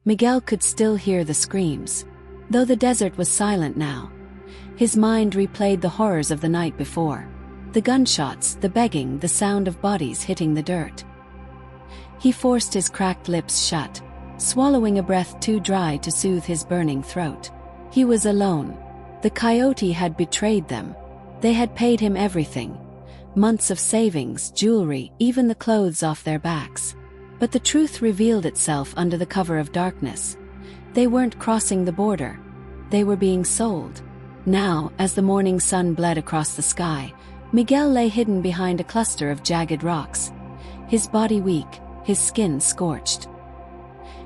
Miguel could still hear the screams. Though the desert was silent now, his mind replayed the horrors of the night before. The gunshots, the begging, the sound of bodies hitting the dirt. He forced his cracked lips shut, swallowing a breath too dry to soothe his burning throat. He was alone. The coyote had betrayed them. They had paid him everything. Months of savings, jewelry, even the clothes off their backs. But the truth revealed itself under the cover of darkness. They weren't crossing the border. They were being sold. Now, as the morning sun bled across the sky, Miguel lay hidden behind a cluster of jagged rocks. His body weak, his skin scorched.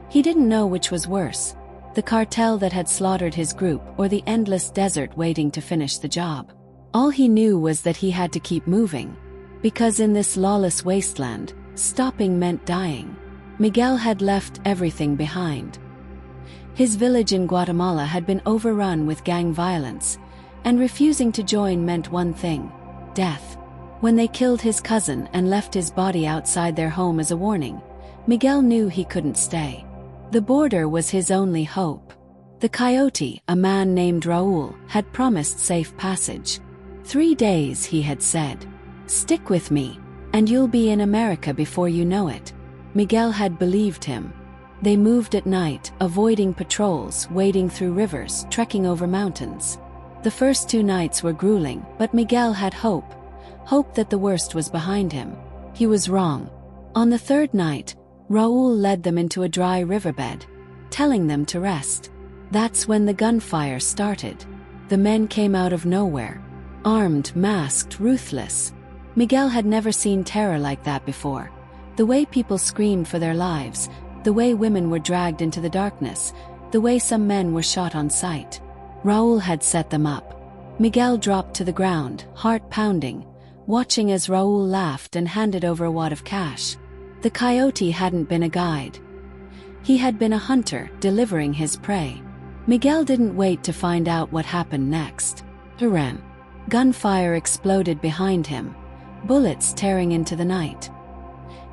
He didn't know which was worse, the cartel that had slaughtered his group or the endless desert waiting to finish the job. All he knew was that he had to keep moving, because in this lawless wasteland, stopping meant dying. Miguel had left everything behind. His village in Guatemala had been overrun with gang violence, and refusing to join meant one thing: death. When they killed his cousin and left his body outside their home as a warning, Miguel knew he couldn't stay. The border was his only hope. The coyote, a man named Raul, had promised safe passage. 3 days, he had said. Stick with me, and you'll be in America before you know it. Miguel had believed him. They moved at night, avoiding patrols, wading through rivers, trekking over mountains. The first 2 nights were grueling, but Miguel had hope. Hope that the worst was behind him. He was wrong. On the 3rd night, Raul led them into a dry riverbed, telling them to rest. That's when the gunfire started. The men came out of nowhere. Armed, masked, ruthless. Miguel had never seen terror like that before. The way people screamed for their lives, the way women were dragged into the darkness, the way some men were shot on sight. Raul had set them up. Miguel dropped to the ground, heart pounding, watching as Raul laughed and handed over a wad of cash. The coyote hadn't been a guide. He had been a hunter, delivering his prey. Miguel didn't wait to find out what happened next. He ran. Gunfire exploded behind him, bullets tearing into the night.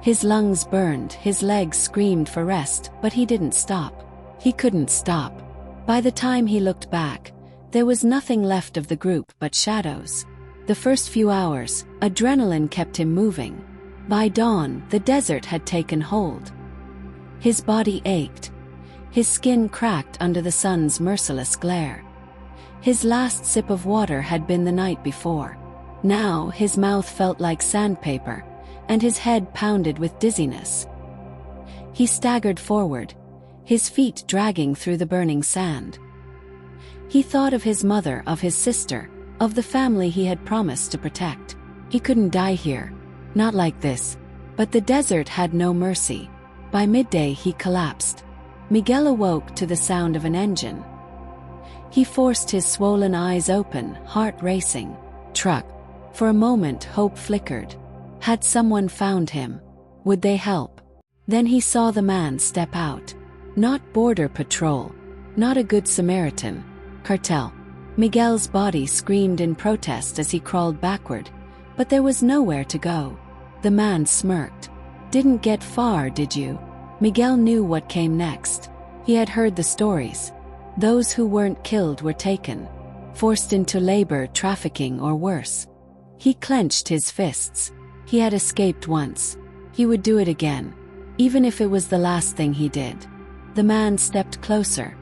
His lungs burned, his legs screamed for rest, but he didn't stop. He couldn't stop. By the time he looked back, there was nothing left of the group but shadows. The first few hours, adrenaline kept him moving. By dawn, the desert had taken hold. His body ached. His skin cracked under the sun's merciless glare. His last sip of water had been the night before. Now his mouth felt like sandpaper, and his head pounded with dizziness. He staggered forward, his feet dragging through the burning sand. He thought of his mother, of his sister, of the family he had promised to protect. He couldn't die here. Not like this. But the desert had no mercy. By midday he collapsed. Miguel awoke to the sound of an engine. He forced his swollen eyes open, heart racing. Truck. For a moment hope flickered. Had someone found him? Would they help? Then he saw the man step out. Not border patrol. Not a good Samaritan. Cartel. Miguel's body screamed in protest as he crawled backward, but there was nowhere to go. The man smirked. Didn't get far, did you? Miguel knew what came next. He had heard the stories. Those who weren't killed were taken, forced into labor, trafficking, or worse. He clenched his fists. He had escaped once. He would do it again, even if it was the last thing he did. The man stepped closer,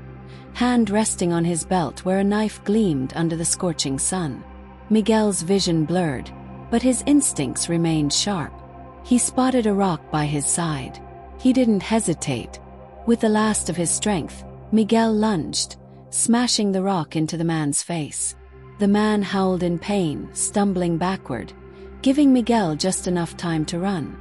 hand resting on his belt where a knife gleamed under the scorching sun. Miguel's vision blurred, but his instincts remained sharp. He spotted a rock by his side. He didn't hesitate. With the last of his strength, Miguel lunged, smashing the rock into the man's face. The man howled in pain, stumbling backward, giving Miguel just enough time to run.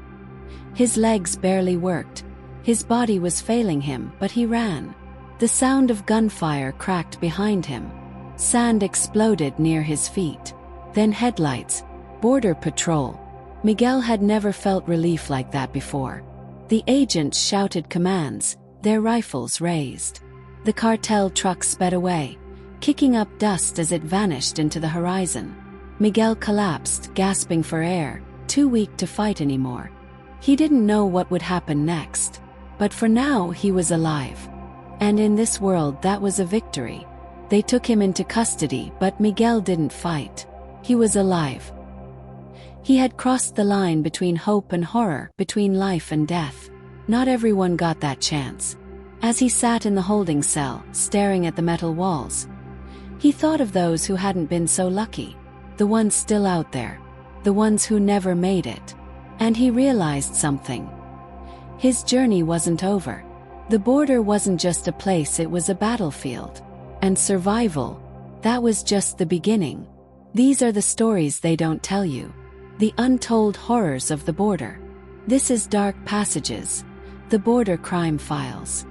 His legs barely worked. His body was failing him, but he ran. The sound of gunfire cracked behind him. Sand exploded near his feet. Then headlights. Border patrol. Miguel had never felt relief like that before. The agents shouted commands, their rifles raised. The cartel truck sped away, kicking up dust as it vanished into the horizon. Miguel collapsed, gasping for air, too weak to fight anymore. He didn't know what would happen next, but for now he was alive. And in this world that was a victory. They took him into custody, but Miguel didn't fight. He was alive. He had crossed the line between hope and horror, between life and death. Not everyone got that chance. As he sat in the holding cell, staring at the metal walls, he thought of those who hadn't been so lucky, the ones still out there, the ones who never made it. And he realized something. His journey wasn't over. The border wasn't just a place, it was a battlefield. And survival, that was just the beginning. These are the stories they don't tell you. The untold horrors of the border. This is Dark Passages, the Border Crime Files.